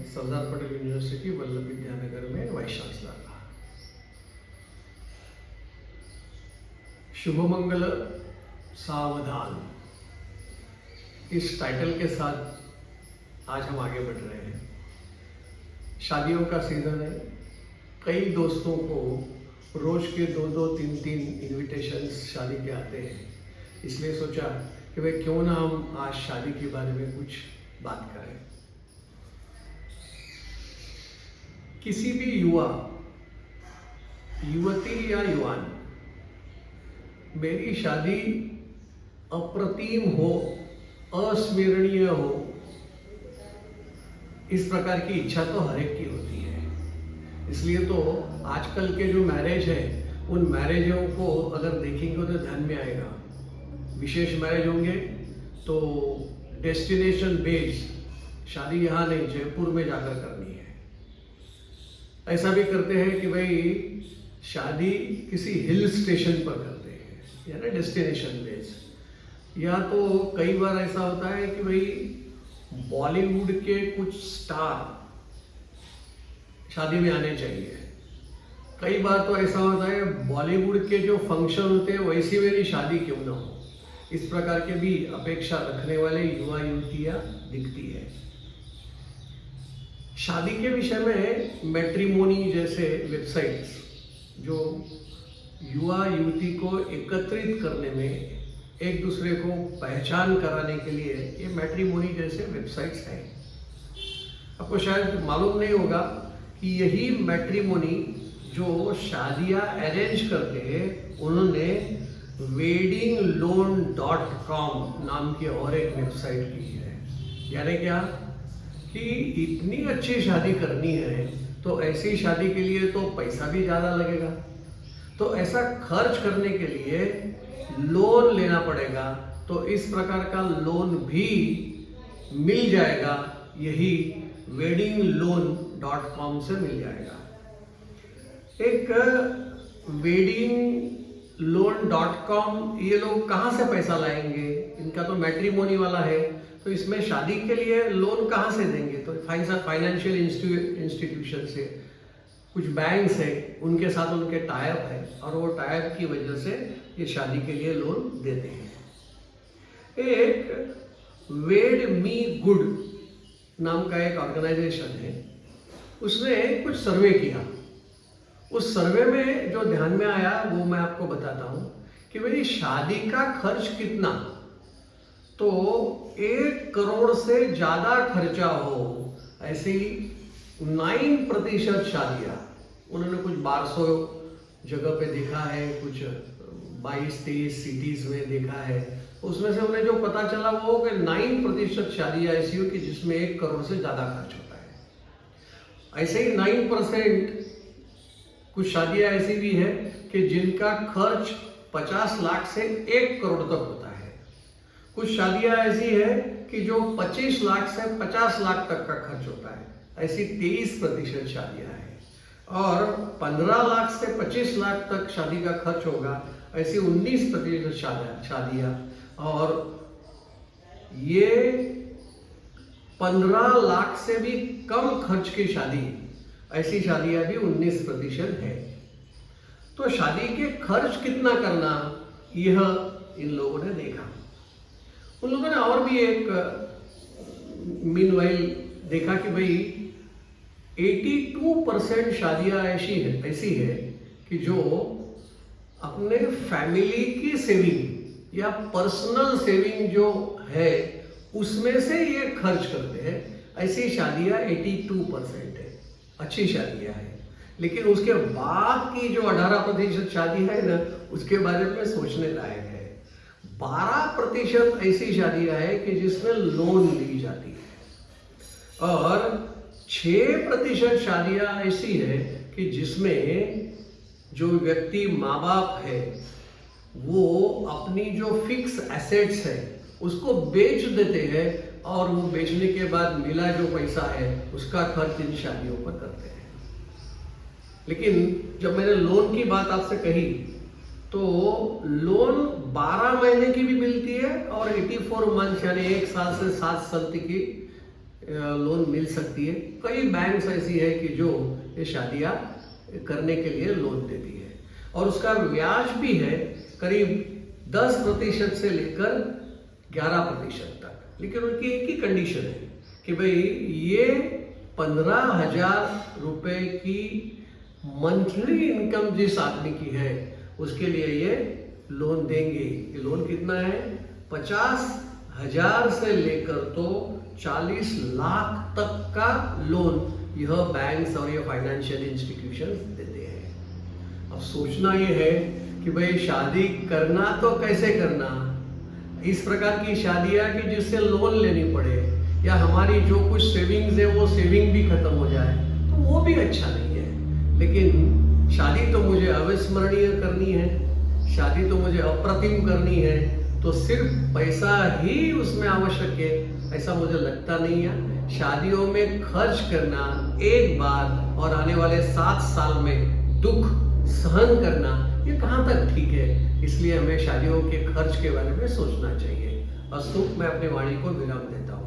Sardar Patel university Vallabh Vidyanagar में vice chancellor रहा। शुभमंगल सावधान इस टाइटल के साथ आज हम आगे बढ़ रहे हैं। शादियों का सीजन है। कई दोस्तों को रोज के 2-2, 3-3 इनविटेशंस शादी के आते हैं। इसलिए सोचा कि भाई क्यों ना हम आज शादी के बारे में कुछ बात करें। किसी भी युवा, युवती या युवान, मेरी शादी अप्रतिम हो, अस्मरणीय हो, इस प्रकार की इच्छा तो हर एक की होती है। इसलिए तो आजकल के जो मैरिज है, उन मैरिजों को अगर देखेंगे तो ध्यान में आएगा, विशेष मैरिज होंगे तो डेस्टिनेशन बेस्ड, शादी यहाँ नहीं जयपुर में जाकर करनी है। ऐसा भी करते हैं कि भाई शादी किसी हिल स्टेशन पर करते हैं, यानी डेस्टिनेशन बेस्ड। या तो कई बार ऐसा होता है कि भाई बॉलीवुड के कुछ स्टार शादी में आने चाहिए। कई बार तो ऐसा होता है बॉलीवुड के जो फंक्शन होते हैं वैसी मेरी शादी क्यों ना हो, इस प्रकार के भी अपेक्षा रखने वाले युवा युवतियां दिखती है। शादी के विषय में मैट्रिमोनी जैसे वेबसाइट्स जो युवा युवती को एकत्रित करने में, एक दूसरे को पहचान कराने के लिए, ये मैट्रिमोनी जैसे वेबसाइट्स हैं। आपको शायद मालूम नहीं होगा कि यही मैट्रिमोनी जो शादियां अरेंज करते हैं, उन्होंने weddingloan.com नाम की और एक वेबसाइट की है। यानी क्या कि इतनी अच्छी शादी करनी है तो ऐसी शादी के लिए तो पैसा भी ज़्यादा लगेगा, तो ऐसा खर्च करने के लिए लोन लेना पड़ेगा। तो इस प्रकार का लोन भी मिल जाएगा, यही weddingloan.com से मिल जाएगा। एक weddingloan.com, ये लोग कहाँ से पैसा लाएंगे? इनका तो मैट्रिमोनी वाला है, तो इसमें शादी के लिए लोन कहाँ से देंगे? तो फाइनेंशियल इंस्टीट्यूशन से, कुछ बैंक्स है, उनके साथ उनके टाइप है, और वो टाइप की वजह से ये शादी के लिए लोन देते हैं। एक वेड मी गुड नाम का एक ऑर्गेनाइजेशन है, उसने कुछ सर्वे किया। उस सर्वे में जो ध्यान में आया वो मैं आपको बताता हूँ कि मेरी शादी का खर्च कितना। तो 1 करोड़ से ज्यादा खर्चा हो ऐसी 9% शादियां उन्होंने कुछ 1200 जगह पे देखा है, कुछ 22-23 सिटीज में देखा है। उसमें से उन्हें जो पता चला वो कि 9% शादियां ऐसी हो कि जिसमें 1 करोड़ से ज्यादा खर्च होता है। ऐसे ही 9% कुछ शादियां ऐसी भी है कि जिनका खर्च 50 लाख से 1 करोड़ तक होता है। कुछ शादियां ऐसी है कि जो 25 लाख से 50 लाख तक का खर्च होता है। ऐसी 23% शादियां हैं। और 15 लाख से 25 लाख तक शादी का खर्च होगा, ऐसी 19% शादियां। और ये 15 लाख से भी कम खर्च की शादी, ऐसी शादियां भी 19% है। तो शादी के खर्च कितना करना, यह इन लोगों ने देखा। उन लोगों ने और भी एक मीनवाइल देखा कि भाई 82% शादियां ऐसी है कि जो अपने फैमिली की सेविंग या पर्सनल सेविंग जो है उसमें से ये खर्च करते हैं। ऐसी शादियां 82% है, अच्छी शादियां हैं। लेकिन उसके बाद की जो 18% शादी है ना, उसके बारे में सोचने लायक है। 12% ऐसी शादियां है कि जिसमें लोन ली जाती है, और 6% शादियां ऐसी है कि जिसमें जो व्यक्ति माँ बाप है वो अपनी जो फिक्स एसेट्स है उसको बेच देते हैं, और वो बेचने के बाद मिला जो पैसा है उसका खर्च इन शादियों पर करते हैं। लेकिन जब मैंने लोन की बात आपसे कही तो लोन 12 महीने की भी मिलती है और 84 मंथ यानी 1 साल से 7 साल की लोन मिल सकती है। कई बैंक्स ऐसी है कि जो ये शादियाँ करने के लिए लोन देती है और उसका ब्याज भी है करीब 10% से लेकर 11% तक। लेकिन उनकी एक ही कंडीशन है कि भाई ये 15,000 रुपये की मंथली इनकम जिस आदमी की है उसके लिए ये लोन देंगे। ये लोन कितना है? 50,000 से लेकर तो 40 लाख तक का लोन यह बैंक्स और ये फाइनेंशियल इंस्टीट्यूशंस देते हैं। अब सोचना ये है कि भाई शादी करना तो कैसे करना, इस प्रकार की शादियां कि जिससे लोन लेनी पड़े या हमारी जो कुछ सेविंग्स है वो सेविंग भी खत्म हो जाए, तो वो भी अच्छा नहीं है। लेकिन शादी तो मुझे अविस्मरणीय करनी है, शादी तो मुझे अप्रतिम करनी है, तो सिर्फ पैसा ही उसमें आवश्यक है ऐसा मुझे लगता नहीं है। शादियों में खर्च करना एक बार और आने वाले 7 साल में दुख सहन करना, ये कहाँ तक ठीक है? इसलिए हमें शादियों के खर्च के बारे में सोचना चाहिए। अस्तु, मैं अपनी वाणी को विराम देता हूँ।